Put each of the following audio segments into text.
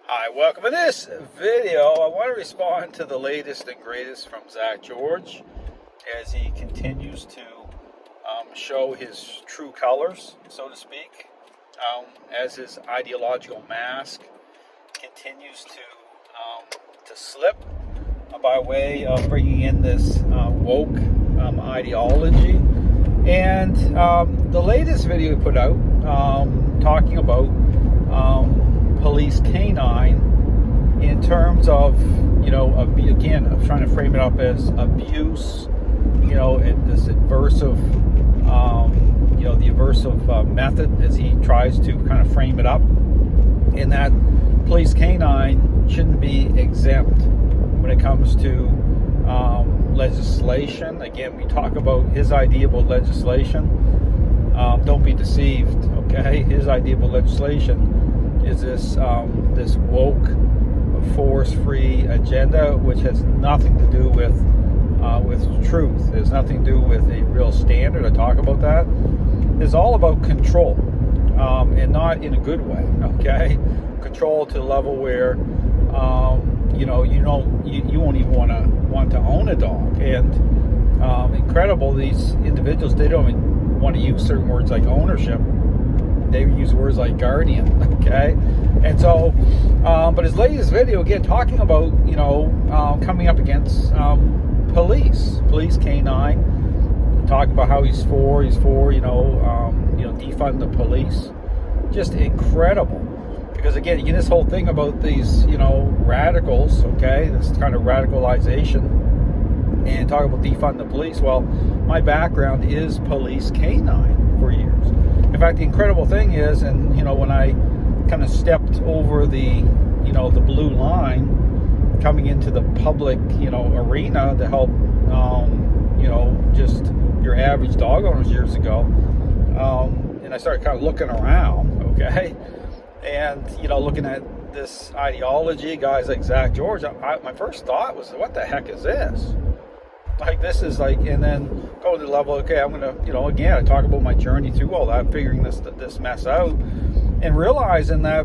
Hi, welcome. In this video, I want to respond to the latest and greatest from Zak George as he continues to show his true colors, so to speak, as his ideological mask continues to slip by way of bringing in this woke ideology. And the latest video he put out talking about police canine in terms of, again, of trying to frame it up as abuse, and this aversive, the aversive method as he tries to kind of frame it up, in that police canine shouldn't be exempt when it comes to legislation. Again, we talk about his idea about legislation. Don't be deceived, okay? His idea about legislation is this woke, force-free agenda, which has nothing to do with truth. It has nothing to do with a real standard. I talk about that. It's all about control, and not in a good way. Okay, control to the level where you won't even want to own a dog. And incredible, these individuals, they don't even want to use certain words like ownership. They use words like guardian, okay? And so, but his latest video, again, talking about, coming up against police canine, talking about how he's for, defund the police. Just incredible. Because again, you get this whole thing about these, radicals, okay? This kind of radicalization, and talk about defund the police. Well, my background is police canine for years. In fact, the incredible thing is, and when I kind of stepped over the blue line, coming into the public, arena to help, just your average dog owners years ago, and I started kind of looking around, okay, and looking at this ideology, guys like Zak George. My first thought was, what the heck is this? Like, this is like, and then go to the level, okay, I'm gonna, again, I talk about my journey through all that, figuring this mess out, and realizing that,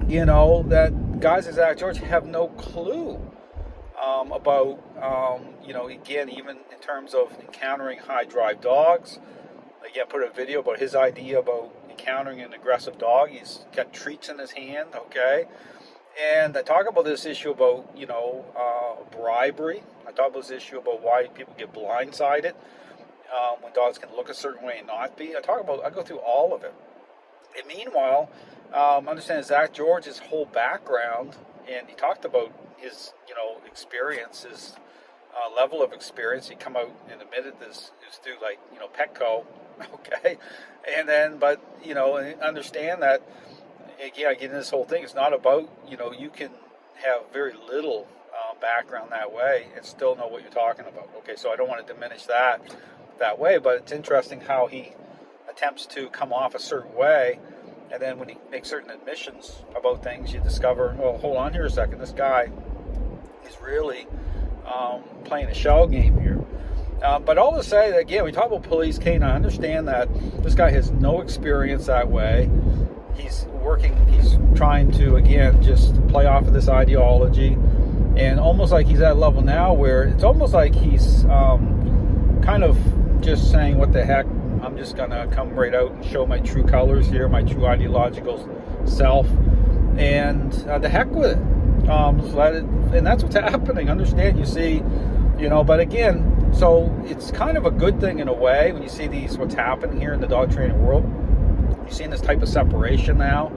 that guys like Zak George have no clue about, again, even in terms of encountering high drive dogs. Again, put a video about his idea about encountering an aggressive dog. He's got treats in his hand, okay. And I talk about this issue about, bribery. I talk about this issue about why people get blindsided when dogs can look a certain way and not be. I go through all of it. And meanwhile, understand Zak George's whole background, and he talked about his, experience, his level of experience. He come out and admitted this is through Petco, okay. And then, but understand that. Again, I get into this whole thing. It's not about, you can have very little background that way and still know what you're talking about. Okay, so I don't want to diminish that way, but it's interesting how he attempts to come off a certain way, and then when he makes certain admissions about things, you discover, well, hold on here a second, this guy is really playing a shell game here. But all to say that, again, we talk about police canine. I understand that this guy has no experience that way. He's trying to, again, just play off of this ideology, and almost like he's at a level now where it's almost like he's kind of just saying, what the heck, I'm just going to come right out and show my true colors here, my true ideological self, and the heck with it. And that's what's happening. Understand, you see, but again, so it's kind of a good thing in a way when you see what's happening here in the dog training world. You're seeing this type of separation now.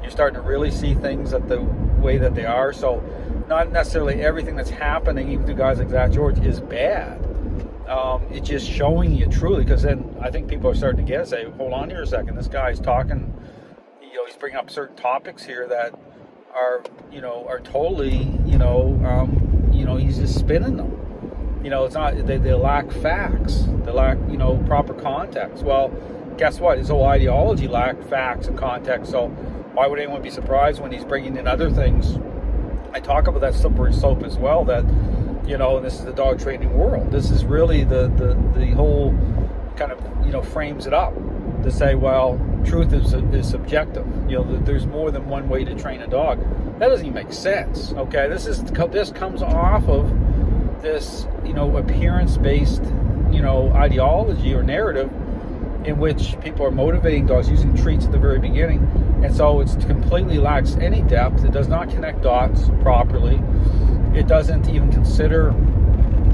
You're starting to really see things at the way that they are. So not necessarily everything that's happening, even to guys like Zak George, is bad. It's just showing you truly, because then I think people are starting to get it, say, hold on here a second, this guy's talking, he's bringing up certain topics here that are totally, he's just spinning them. It's not, they lack facts. They lack, proper context. Well, guess what? His whole ideology lacked facts and context. So why would anyone be surprised when he's bringing in other things? I talk about that slippery slope as well, that, and this is the dog training world. This is really the whole kind of, frames it up to say, well, truth is subjective. You know, there's more than one way to train a dog. That doesn't even make sense. Okay, this comes off of this, you know, appearance-based, you know, ideology or narrative in which people are motivating dogs using treats at the very beginning, and so it completely lacks any depth. It does not connect dots properly. It doesn't even consider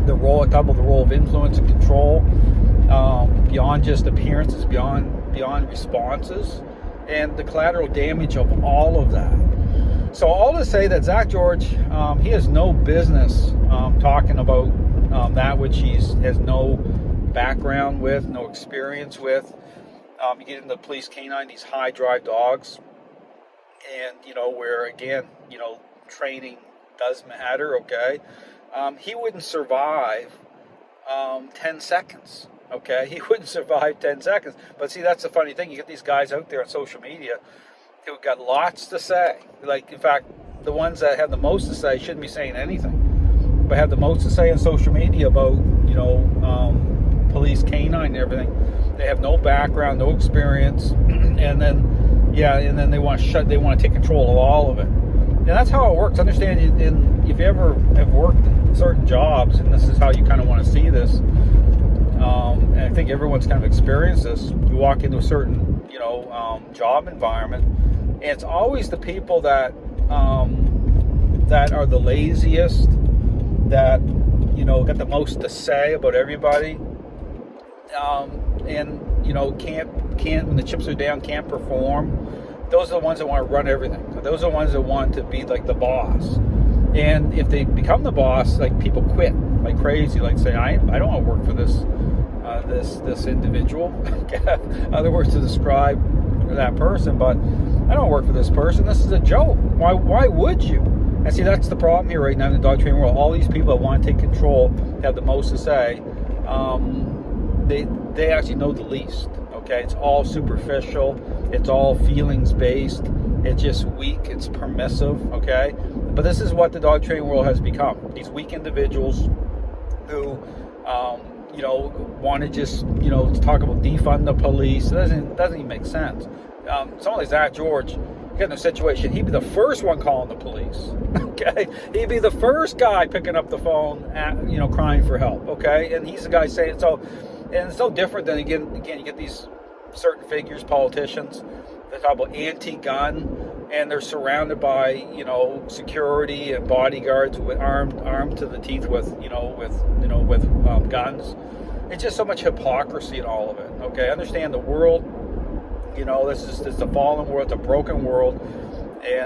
the role of influence and control, beyond just appearances, beyond responses, and the collateral damage of all of that. So all to say that Zak George, he has no business talking about that which he has no background with, no experience with. You get into police canine, these high drive dogs, and you know, where again, you know, training does matter. Okay, he wouldn't survive 10 seconds. Okay, he wouldn't survive 10 seconds. But see, that's the funny thing. You get these guys out there on social media who've got lots to say. Like, in fact, the ones that have the most to say shouldn't be saying anything, but have the most to say on social media about, you know, police canine and everything. They have no background, no experience, and then they want to take control of all of it. And that's how it works. Understand, if you ever have worked in certain jobs, and this is how you kind of want to see this, and I think everyone's kind of experienced this. You walk into a certain, you know, job environment, and it's always the people that are the laziest, that, you know, got the most to say about everybody, and you know, can't when the chips are down, can't perform. Those are the ones that want to run everything. Those are the ones that want to be like the boss. And if they become the boss, like, people quit like crazy. Like, say, I don't want to work for this individual. Other words to describe that person, but I don't work for this person. This is a joke. Why would you? And see, that's the problem here right now in the dog training world. All these people that want to take control, have the most to say, they actually know the least. Okay, it's all superficial. It's all feelings based. It's just weak. It's permissive. Okay, but this is what the dog training world has become. These weak individuals who, you know, want to just, you know, talk about defund the police. It doesn't even make sense. Someone like Zak George, get in a situation, he'd be the first one calling the police. Okay, he'd be the first guy picking up the phone, you know, crying for help. Okay, and he's the guy saying so. And it's no different than, again, you get these certain figures, politicians, they talk about anti-gun, and they're surrounded by, you know, security and bodyguards with armed to the teeth with guns. It's just so much hypocrisy in all of it. Okay, understand the world. You know, this is a fallen world, it's a broken world.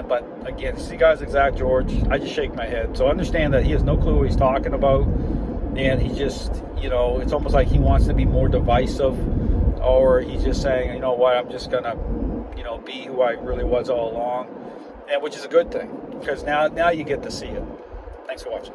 But again, see guys like Zak George, I just shake my head. So understand that he has no clue what he's talking about, and he just, you know, it's almost like he wants to be more divisive, or he's just saying, you know what, I'm just gonna, you know, be who I really was all along, and which is a good thing, because now you get to see it. Thanks for watching.